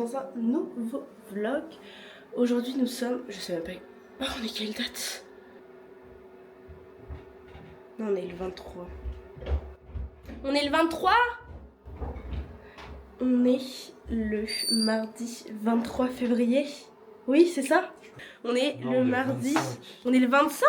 dans un nouveau vlog. Aujourd'hui nous sommes, je sais même pas, on est quelle date? Non, on est le 23. On est le 23? On est le mardi 23 février. Oui, c'est ça? On est le mardi... On est le 25?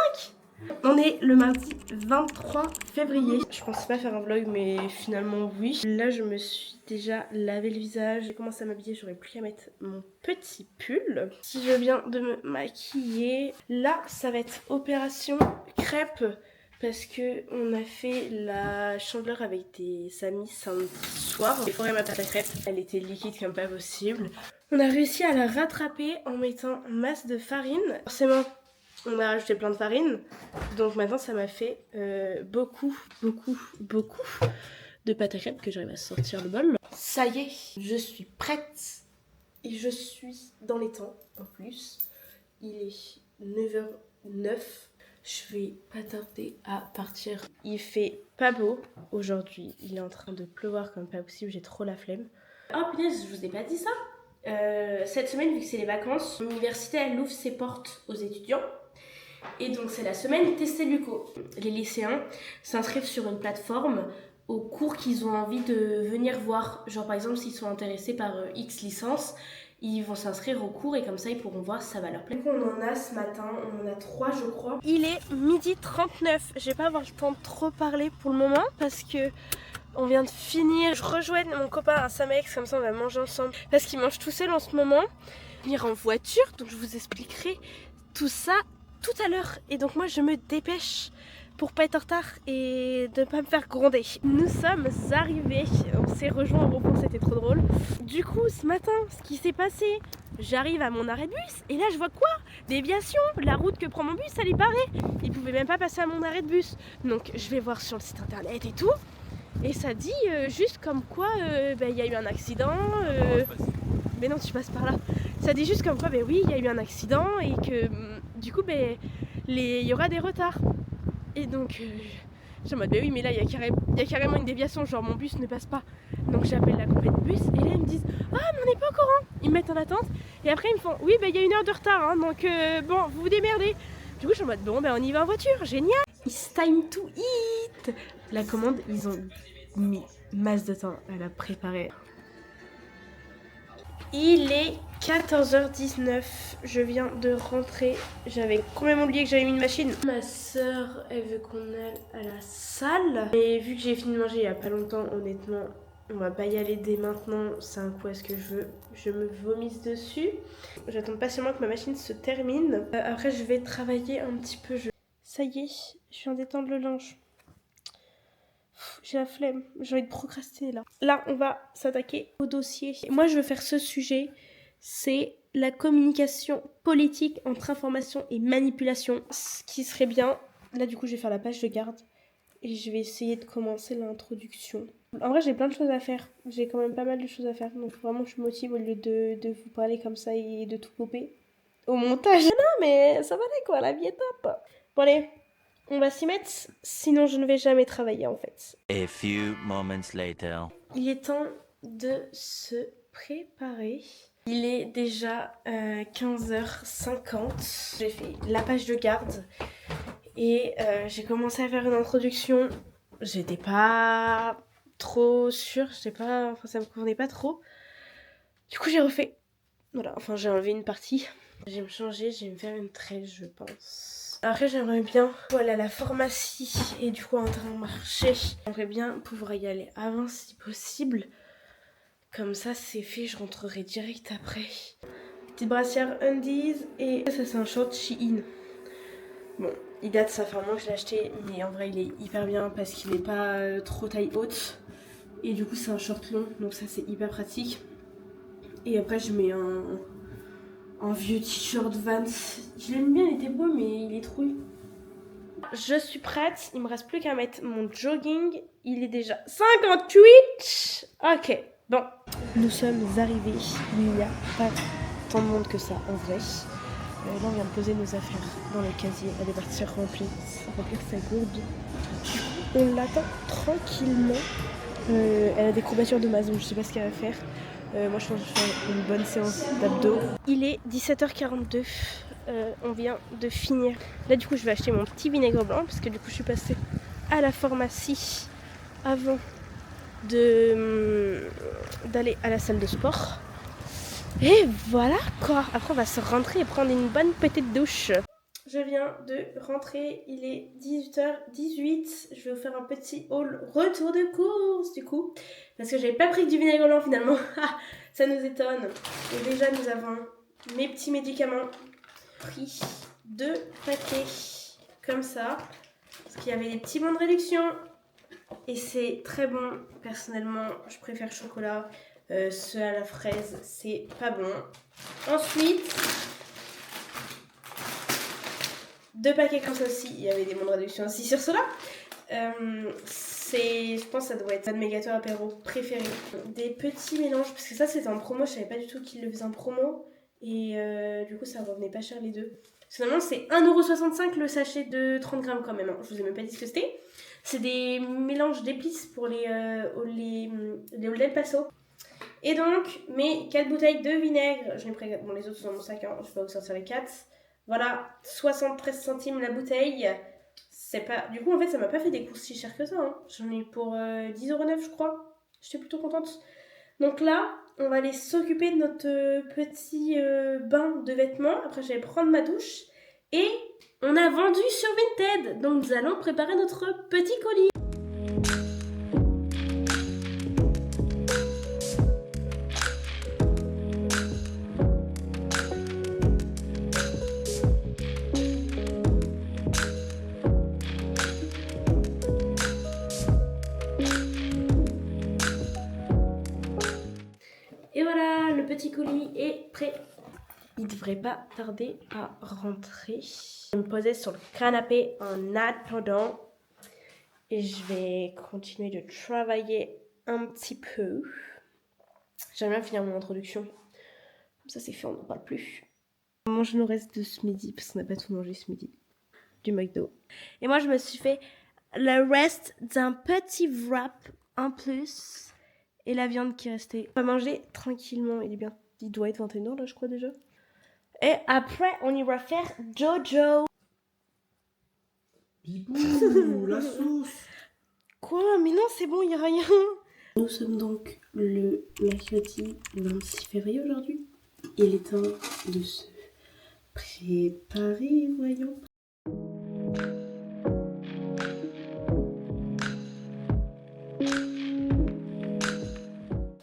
On est le mardi 23 février. Je pensais pas faire un vlog, mais finalement oui. Là, je me suis déjà lavé le visage. J'ai commencé à m'habiller, j'aurais plus qu'à mettre mon petit pull. Si je viens de me maquiller, là, ça va être opération crêpe. Parce que on a fait la chandeleur avec des amis samedi soir. J'ai foiré ma pâte à crêpes. Elle était liquide comme pas possible. On a réussi à la rattraper en mettant masse de farine. Forcément, on a rajouté plein de farine. Donc maintenant, ça m'a fait beaucoup de pâte à crêpes que j'arrive à sortir le bol. Ça y est, je suis prête. Et je suis dans les temps en plus. Il est 9h09. Je vais pas tarder à partir. Il fait pas beau aujourd'hui. Il est en train de pleuvoir comme pas possible. J'ai trop la flemme. Oh punaise, je vous ai pas dit ça. Cette semaine, vu que c'est les vacances, l'université elle ouvre ses portes aux étudiants. Et donc c'est la semaine Tester Luco. Les lycéens s'inscrivent sur une plateforme aux cours qu'ils ont envie de venir voir. Genre par exemple s'ils sont intéressés par X licence, ils vont s'inscrire au cours et comme ça ils pourront voir si ça va leur plaire. Donc on en a ce matin, on en a 3 je crois. Il est 12h39, je vais pas avoir le temps de trop parler pour le moment parce que on vient de finir. Je rejoins mon copain à Samex, comme ça on va manger ensemble parce qu'il mange tout seul en ce moment. Venir en voiture, donc je vous expliquerai tout ça tout à l'heure. Et donc moi je me dépêche pour pas être en retard et de pas me faire gronder. Nous sommes arrivés, on s'est rejoint au rond-point, c'était trop drôle. Du coup ce matin, ce qui s'est passé, j'arrive à mon arrêt de bus et là je vois quoi? Déviation, la route que prend mon bus elle est barrée. Il pouvait même pas passer à mon arrêt de bus. Donc je vais voir sur le site internet et tout. Et ça dit juste comme quoi il y a eu un accident. Mais non, tu passes par là. Ça dit juste comme quoi, oui, il y a eu un accident et que du coup, il y aura des retards. Et donc, je suis en mode, oui, mais là, il y a carrément une déviation, genre mon bus ne passe pas. Donc j'appelle la compagnie de bus et là, ils me disent, ah, mais on n'est pas au courant. Ils me mettent en attente et après, ils me font, oui, il y a 1 heure de retard, hein, donc bon, vous vous démerdez. Du coup, je suis en mode, bon, on y va en voiture, génial. It's time to eat. La commande, ils ont mis masse de temps à la préparer. Il est 14h19, je viens de rentrer. J'avais complètement oublié que j'avais mis une machine. Ma soeur, elle veut qu'on aille à la salle. Et vu que j'ai fini de manger il y a pas longtemps, honnêtement, on va pas y aller dès maintenant. C'est un coup, est-ce que je me vomisse dessus. J'attends patiemment que ma machine se termine. Après, je vais travailler un petit peu. Ça y est, je viens d'étendre le linge. J'ai la flemme, j'ai envie de procrastiner là. Là, on va s'attaquer au dossier. Moi, je veux faire ce sujet, c'est la communication politique entre information et manipulation. Ce qui serait bien, là du coup, je vais faire la page de garde et je vais essayer de commencer l'introduction. En vrai, j'ai plein de choses à faire. J'ai quand même pas mal de choses à faire. Donc vraiment, je me motive au lieu de vous parler comme ça et de tout couper au montage. Non, mais ça va aller quoi, la vie est top. Bon allez. On va s'y mettre, sinon je ne vais jamais travailler en fait. A few moments later. Il est temps de se préparer. Il est déjà 15h50. J'ai fait la page de garde et j'ai commencé à faire une introduction. J'étais pas trop sûre, ça me convenait pas trop. Du coup j'ai refait. Voilà, enfin j'ai enlevé une partie. Je vais me changer, je vais me faire une tresse je pense. Après j'aimerais bien aller à la pharmacie et du coup en train de marcher. J'aimerais bien pouvoir y aller avant si possible. Comme ça c'est fait, je rentrerai direct après. Petite brassière Undies et ça c'est un short Shein. Bon, il date, ça fait un moment que je l'ai acheté, mais en vrai il est hyper bien parce qu'il n'est pas trop taille haute. Et du coup c'est un short long, donc ça c'est hyper pratique. Et après je mets un vieux t-shirt Vans. Je l'aime bien, il était beau, mais il est trouille. Je suis prête, il me reste plus qu'à mettre mon jogging. Il est déjà 58. Ok, bon. Nous sommes arrivés. Il n'y a pas tant de monde que ça en vrai. Là, on vient de poser nos affaires dans le casier. Elle est partie remplir sa gourde. On l'attend tranquillement. Elle a des courbatures de masse, donc je sais pas ce qu'elle va faire. Moi je pense que je vais faire une bonne séance d'abdos. Il est 17h42. On vient de finir. Là du coup je vais acheter mon petit vinaigre blanc parce que du coup je suis passée à la pharmacie avant d'aller à la salle de sport. Et voilà quoi. Après on va se rentrer et prendre une bonne petite douche. Je viens de rentrer, il est 18h18. Je vais vous faire un petit haul retour de course du coup. Parce que j'avais pas pris que du vinaigre blanc finalement. Ça nous étonne. Et déjà nous avons mes petits médicaments. Pris 2 paquets comme ça. Parce qu'il y avait des petits bons de réduction. Et c'est très bon. Personnellement, je préfère chocolat. Ceux à la fraise, c'est pas bon. Ensuite, 2 paquets comme ça aussi. Il y avait des bons de réduction aussi sur cela. Je pense que ça doit être un de mes gâteaux apéro préférés. Des petits mélanges, parce que ça c'était en promo. Je savais pas du tout qu'ils le faisaient en promo. Et du coup, ça revenait pas cher les deux. Finalement, c'est 1,65€ le sachet de 30 grammes quand même. Hein. Je vous ai même pas dit ce que c'était. C'est des mélanges d'épices pour les El Paso. Et donc, mes 4 bouteilles de vinaigre. J'en ai pris, bon, les autres sont dans mon sac, hein. Je vais pas vous sortir les 4. Voilà, 73 centimes la bouteille. C'est pas... Du coup, en fait, ça m'a pas fait des courses si chères que ça. Hein. J'en ai eu pour 10,09€, je crois. J'étais plutôt contente. Donc là, on va aller s'occuper de notre petit bain de vêtements. Après, je vais prendre ma douche. Et on a vendu sur Vinted. Donc, nous allons préparer notre petit colis. Et voilà, le petit colis est prêt. Il devrait pas tarder à rentrer. Je vais me poser sur le canapé en attendant. Et je vais continuer de travailler un petit peu. J'aimerais bien finir mon introduction. Comme ça c'est fait, on n'en parle plus. On mange le reste de ce midi, parce qu'on n'a pas tout mangé ce midi. Du McDo. Et moi je me suis fait le reste d'un petit wrap en plus. Et la viande qui restait. On va manger tranquillement. Il doit être 21h là je crois déjà. Et après on ira faire Jojo. Bibou, la sauce. Quoi? Mais non c'est bon, il n'y a rien. Nous sommes donc le mercredi 26 février aujourd'hui. Il est temps de se préparer, voyons.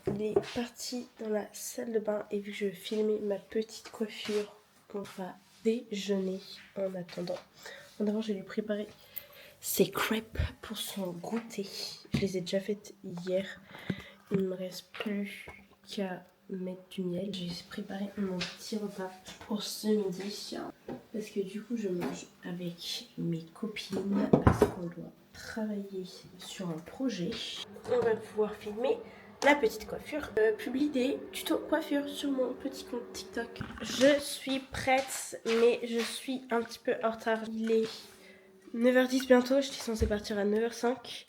Il est parti dans la salle de bain et vu que je vais filmer ma petite coiffure, on va déjeuner en attendant. En avant, je vais lui préparer ses crêpes pour son goûter. Je les ai déjà faites hier. Il ne me reste plus qu'à mettre du miel. J'ai préparé mon petit repas pour ce midi. Parce que du coup, je mange avec mes copines. Parce qu'on doit travailler sur un projet. On va pouvoir filmer la petite coiffure. Publie des tutos coiffure sur mon petit compte TikTok. Je suis prête, mais je suis un petit peu en retard. Il est 9h10 bientôt. J'étais censée partir à 9h05.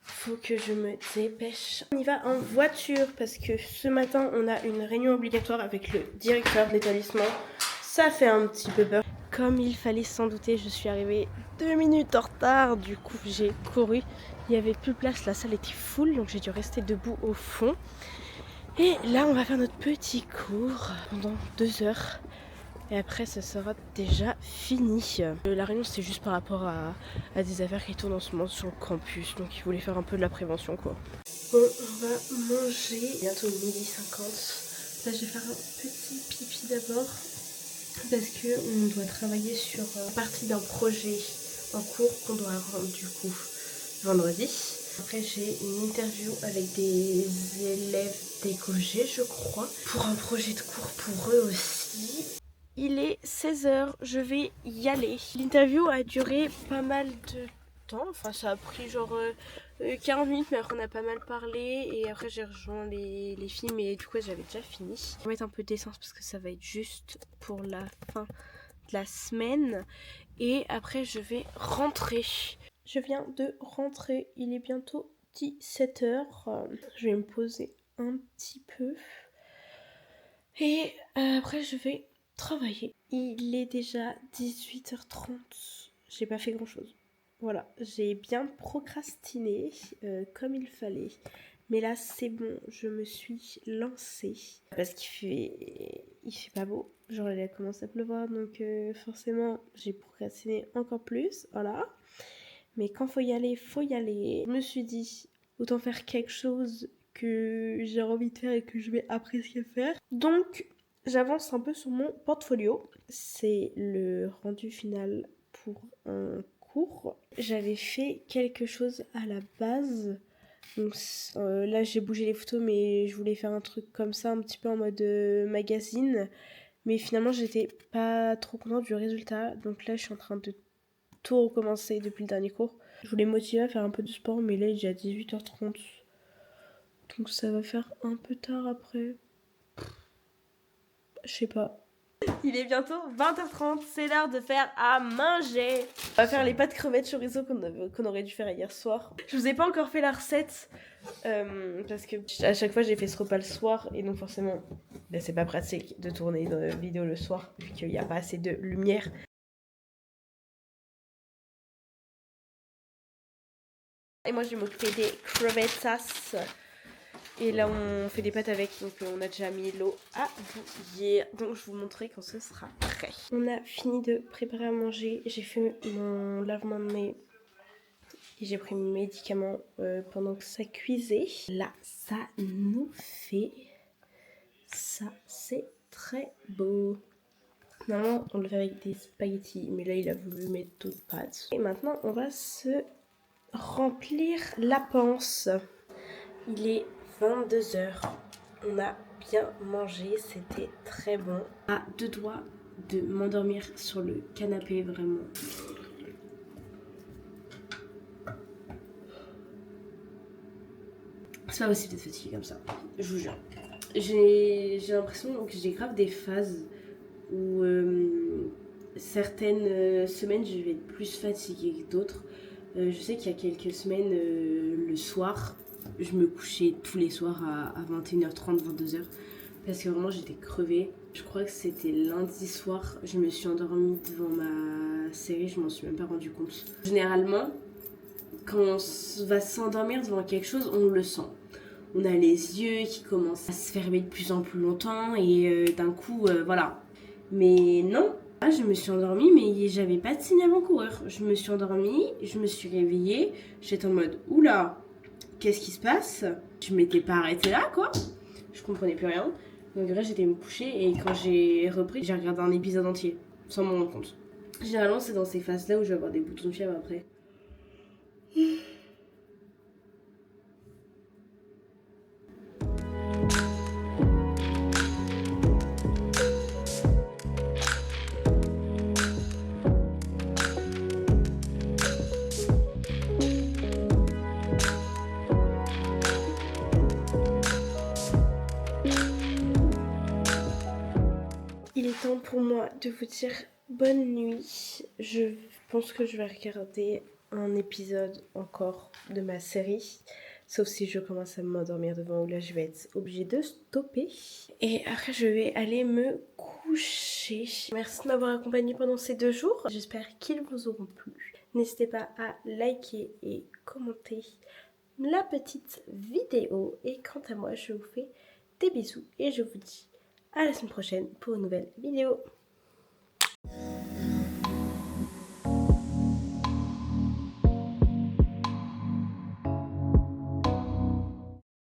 Faut que je me dépêche. On y va en voiture parce que ce matin, on a une réunion obligatoire avec le directeur de l'établissement. Ça fait un petit peu peur. Comme il fallait s'en douter, je suis arrivée 2 minutes en retard. Du coup, j'ai couru. Il n'y avait plus de place, la salle était full, donc j'ai dû rester debout au fond. Et là, on va faire notre petit cours pendant 2 heures. Et après, ça sera déjà fini. La réunion, c'est juste par rapport à des affaires qui tournent en ce moment sur le campus. Donc, ils voulaient faire un peu de la prévention, quoi. Bon, on va manger. Bientôt 12h50. Là, je vais faire un petit pipi d'abord. Parce qu'on doit travailler sur partie d'un projet en cours qu'on doit rendre du coup vendredi. Après j'ai une interview avec des élèves d'écologie je crois, pour un projet de cours pour eux aussi. Il est 16h, je vais y aller. L'interview a duré pas mal de temps, enfin ça a pris genre 40 minutes mais après on a pas mal parlé et après j'ai rejoint les filles mais du coup j'avais déjà fini. On va mettre un peu d'essence parce que ça va être juste pour la fin de la semaine et après je vais rentrer. Je viens de rentrer, il est bientôt 17h. Je vais me poser un petit peu Et après je vais travailler. Il est déjà 18h30. J'ai pas fait grand chose. Voilà, j'ai bien procrastiné comme il fallait. Mais là c'est bon, je me suis lancée. Parce il fait pas beau. Genre il a commencé à pleuvoir, donc forcément j'ai procrastiné encore plus. Voilà. Mais quand faut y aller, faut y aller. Je me suis dit, autant faire quelque chose que j'ai envie de faire et que je vais apprécier faire. Donc, j'avance un peu sur mon portfolio. C'est le rendu final pour un cours. J'avais fait quelque chose à la base. Donc là, j'ai bougé les photos, mais je voulais faire un truc comme ça, un petit peu en mode magazine. Mais finalement, j'étais pas trop contente du résultat. Donc là, je suis en train de tout recommencer depuis le dernier cours. Je voulais motiver à faire un peu de sport, mais là il est déjà 18h30. Donc ça va faire un peu tard après. Je sais pas. Il est bientôt 20h30, c'est l'heure de faire à manger. On va faire les pâtes crevettes chorizo qu'on aurait dû faire hier soir. Je vous ai pas encore fait la recette parce que à chaque fois j'ai fait ce repas le soir et donc forcément c'est pas pratique de tourner une vidéo le soir vu qu'il n'y a pas assez de lumière. Et moi je vais m'occuper des crevettas. Et là on fait des pâtes avec, donc on a déjà mis l'eau à bouillir. Donc je vous montrerai quand ce sera prêt. On a fini de préparer à manger. J'ai fait mon lavement de nez. Et j'ai pris mes médicaments pendant que ça cuisait. Là, ça nous fait... Ça, c'est très beau. Normalement, on le fait avec des spaghettis, mais là, il a voulu mettre d'autres pâtes. Et maintenant, on va se remplir la panse. Il est 22h. On a bien mangé, c'était très bon. À deux doigts de m'endormir sur le canapé, vraiment. C'est pas possible d'être fatiguée comme ça, je vous jure. J'ai l'impression que j'ai grave des phases où certaines semaines je vais être plus fatiguée que d'autres. Je sais qu'il y a quelques semaines, le soir, je me couchais tous les soirs à 21h30, 22h. Parce que vraiment j'étais crevée. Je crois que c'était lundi soir, je me suis endormie devant ma série, je m'en suis même pas rendu compte. Généralement, quand on va s'endormir devant quelque chose, on le sent. On a les yeux qui commencent à se fermer de plus en plus longtemps et d'un coup, voilà. Mais non, là, je me suis endormie, mais j'avais pas de signe avant-coureur. Je me suis endormie, je me suis réveillée, j'étais en mode oula, qu'est-ce qui se passe? Je m'étais pas arrêtée là, quoi. Je comprenais plus rien. Donc là, j'étais me coucher et quand j'ai repris, j'ai regardé un épisode entier, sans m'en rendre compte. Généralement, c'est dans ces phases-là où je vais avoir des boutons de fièvre après. Il est temps pour moi de vous dire bonne nuit. Je pense que je vais regarder un épisode encore de ma série. Sauf si je commence à m'endormir devant où là je vais être obligée de stopper. Et après je vais aller me coucher. Merci de m'avoir accompagnée pendant ces 2 jours. J'espère qu'ils vous auront plu. N'hésitez pas à liker et commenter la petite vidéo. Et quant à moi, je vous fais des bisous et je vous dis à la semaine prochaine pour une nouvelle vidéo.